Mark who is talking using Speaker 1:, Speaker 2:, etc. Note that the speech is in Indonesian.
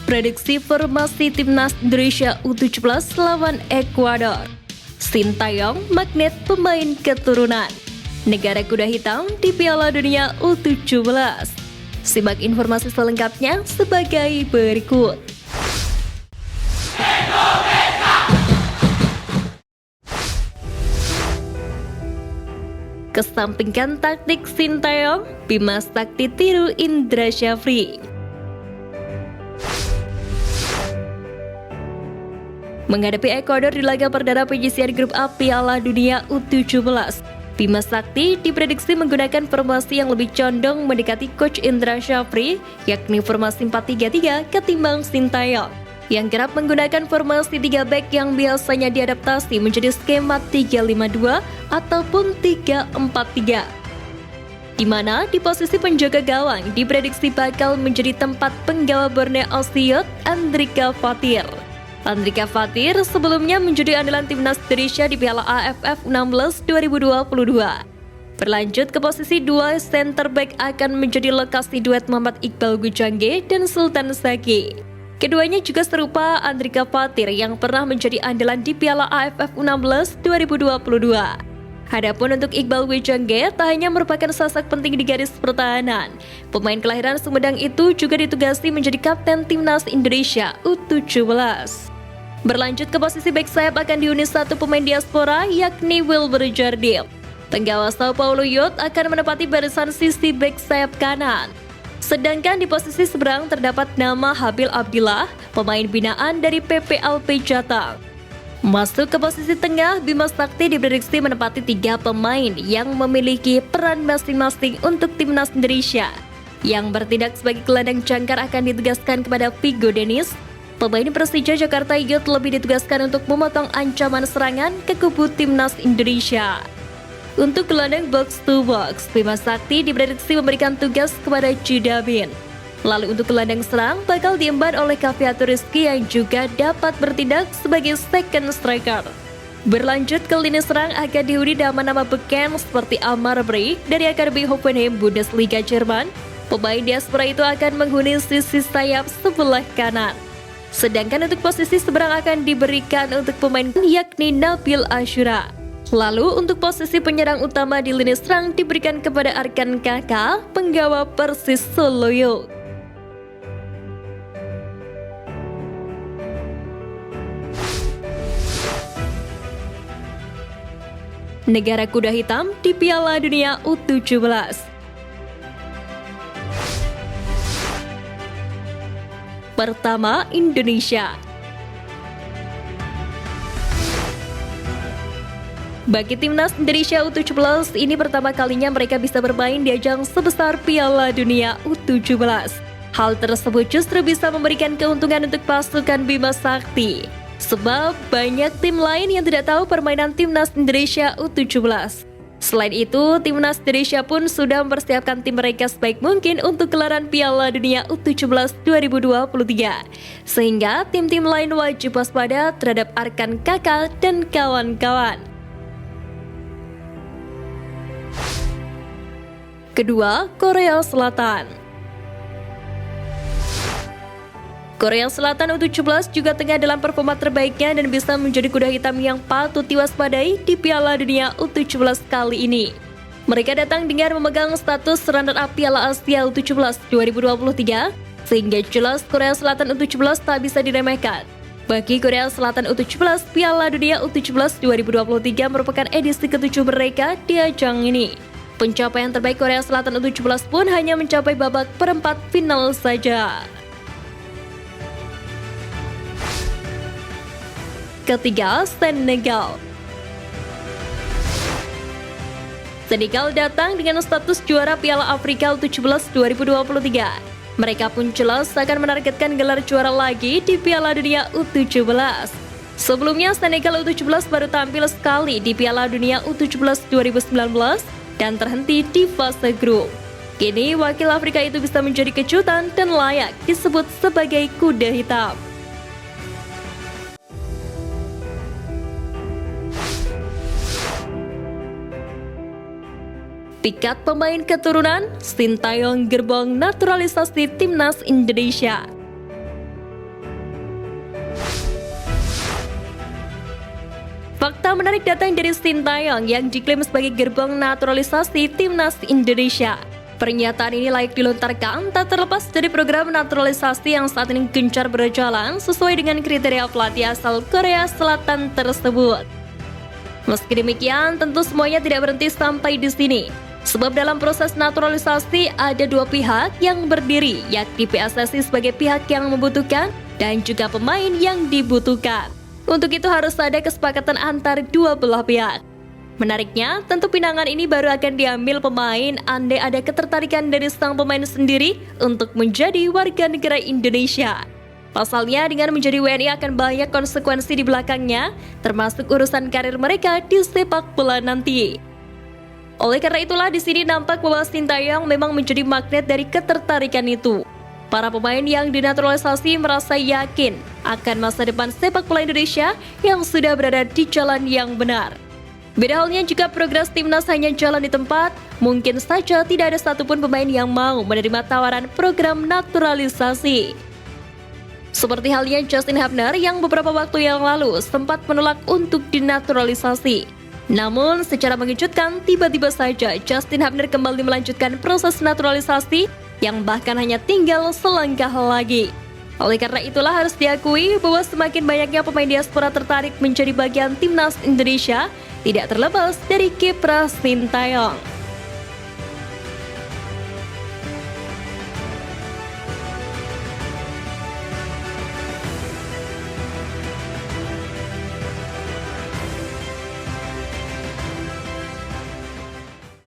Speaker 1: Prediksi formasi Timnas Indonesia U17 lawan Ekuador. Sintayong magnet pemain keturunan. Negara kuda hitam di Piala Dunia U17. Simak informasi selengkapnya sebagai berikut. Kesampingkan taktik Sintayong, Bima Sakti tiru Indra Syafri. Menghadapi Ekuador di laga perdana penyisihan grup A Piala Dunia U17, Bima Sakti diprediksi menggunakan formasi yang lebih condong mendekati coach Indra Syafri, yakni formasi 4-3-3 ketimbang Sintayong, yang kerap menggunakan formasi 3 back yang biasanya diadaptasi menjadi skema 3-5-2 ataupun 3-4-3. Di mana di posisi penjaga gawang diprediksi bakal menjadi tempat penggawa Borneo Osiot Andrika Fatir. Andrika Fatir sebelumnya menjadi andalan Timnas Indonesia di Piala AFF 16 2022. Berlanjut ke posisi 2, center back akan menjadi lokasi duet Muhammad Iqbal Gujangge dan Sultan Zaki. Keduanya juga serupa Andrika Fatir yang pernah menjadi andalan di Piala AFF 16 2022. Adapun untuk Iqbal Gujangge tak hanya merupakan sosok penting di garis pertahanan. Pemain kelahiran Sumedang itu juga ditugasi menjadi kapten Timnas Indonesia U17. Berlanjut ke posisi back sayap akan dihuni satu pemain diaspora yakni Wilber Jardim. Penggawa Sao Paulo Youth akan menempati barisan sisi back sayap kanan. Sedangkan di posisi seberang terdapat nama Habil Abdillah, pemain binaan dari PPLP Jateng. Masuk ke posisi tengah, Bima Sakti diprediksi menempati 3 pemain yang memiliki peran masing-masing untuk Timnas Indonesia. Yang bertindak sebagai gelandang jangkar akan ditugaskan kepada Vigo Dennis. Pemain Persija Jakarta Youth lebih ditugaskan untuk memotong ancaman serangan ke kubu Timnas Indonesia. Untuk gelandang box to box, Bima Sakti diprediksi memberikan tugas kepada Jidabin. Lalu untuk gelandang serang bakal diemban oleh Kaviatur Rizky yang juga dapat bertindak sebagai second striker. Berlanjut ke lini serang akan dihuni nama-nama beken seperti Amar Breik dari Akademi Hoffenheim Bundesliga Jerman. Pemain diaspora itu akan menghuni sisi sayap sebelah kanan. Sedangkan untuk posisi seberang akan diberikan untuk pemain yakni Nabil Ashura. Lalu untuk posisi penyerang utama di lini serang diberikan kepada Arkan Kaka, penggawa Persis Solo Youth. Negara kuda hitam di Piala Dunia U17. Pertama, Indonesia. Bagi Timnas Indonesia U17, ini pertama kalinya mereka bisa bermain di ajang sebesar Piala Dunia U17. Hal tersebut justru bisa memberikan keuntungan untuk pasukan Bima Sakti. Sebab banyak tim lain yang tidak tahu permainan Timnas Indonesia U17. Selain itu, Timnas Indonesia pun sudah mempersiapkan tim mereka sebaik mungkin untuk gelaran Piala Dunia U17 2023. Sehingga tim-tim lain wajib waspada terhadap Arkan Kaka dan kawan-kawan. Kedua, Korea Selatan. Korea Selatan U17 juga tengah dalam performa terbaiknya dan bisa menjadi kuda hitam yang patut diwaspadai di Piala Dunia U17 kali ini. Mereka datang dengan memegang status runner-up Piala Asia U17 2023, sehingga jelas Korea Selatan U17 tak bisa diremehkan. Bagi Korea Selatan U17, Piala Dunia U17 2023 merupakan edisi ke-7 mereka di ajang ini. Pencapaian terbaik Korea Selatan U17 pun hanya mencapai babak perempat final saja. Ketiga, Senegal. Senegal datang dengan status juara Piala Afrika U17 2023. Mereka pun jelas akan menargetkan gelar juara lagi di Piala Dunia U17. Sebelumnya, Senegal U17 baru tampil sekali di Piala Dunia U17 2019 dan terhenti di fase grup. Kini, wakil Afrika itu bisa menjadi kejutan dan layak disebut sebagai kuda hitam. Pikat pemain keturunan, Sintayong gerbong naturalisasi Timnas Indonesia. Berita menarik datang dari Sintayong yang diklaim sebagai gerbong naturalisasi timnas Indonesia. Pernyataan ini layak dilontarkan tak terlepas dari program naturalisasi yang saat ini gencar berjalan sesuai dengan kriteria pelatih asal Korea Selatan tersebut. Meski demikian, tentu semuanya tidak berhenti sampai di sini. Sebab dalam proses naturalisasi ada dua pihak yang berdiri, yakni PSSI sebagai pihak yang membutuhkan dan juga pemain yang dibutuhkan. Untuk itu harus ada kesepakatan antar dua belah pihak. Menariknya, tentu pinangan ini baru akan diambil pemain andai ada ketertarikan dari sang pemain sendiri untuk menjadi warga negara Indonesia. Pasalnya, dengan menjadi WNI akan banyak konsekuensi di belakangnya, termasuk urusan karir mereka di sepak bola nanti. Oleh karena itulah di sini nampak bahwa Sintayong memang menjadi magnet dari ketertarikan itu. Para pemain yang dinaturalisasi merasa yakin akan masa depan sepak bola Indonesia yang sudah berada di jalan yang benar. Beda halnya jika progres timnas hanya jalan di tempat, mungkin saja tidak ada satupun pemain yang mau menerima tawaran program naturalisasi. Seperti halnya Justin Hubner yang beberapa waktu yang lalu sempat menolak untuk dinaturalisasi. Namun secara mengejutkan, tiba-tiba saja Justin Hubner kembali melanjutkan proses naturalisasi yang bahkan hanya tinggal selangkah lagi. Oleh karena itulah harus diakui bahwa semakin banyaknya pemain diaspora tertarik menjadi bagian timnas Indonesia, tidak terlepas dari kiprah Sintayong.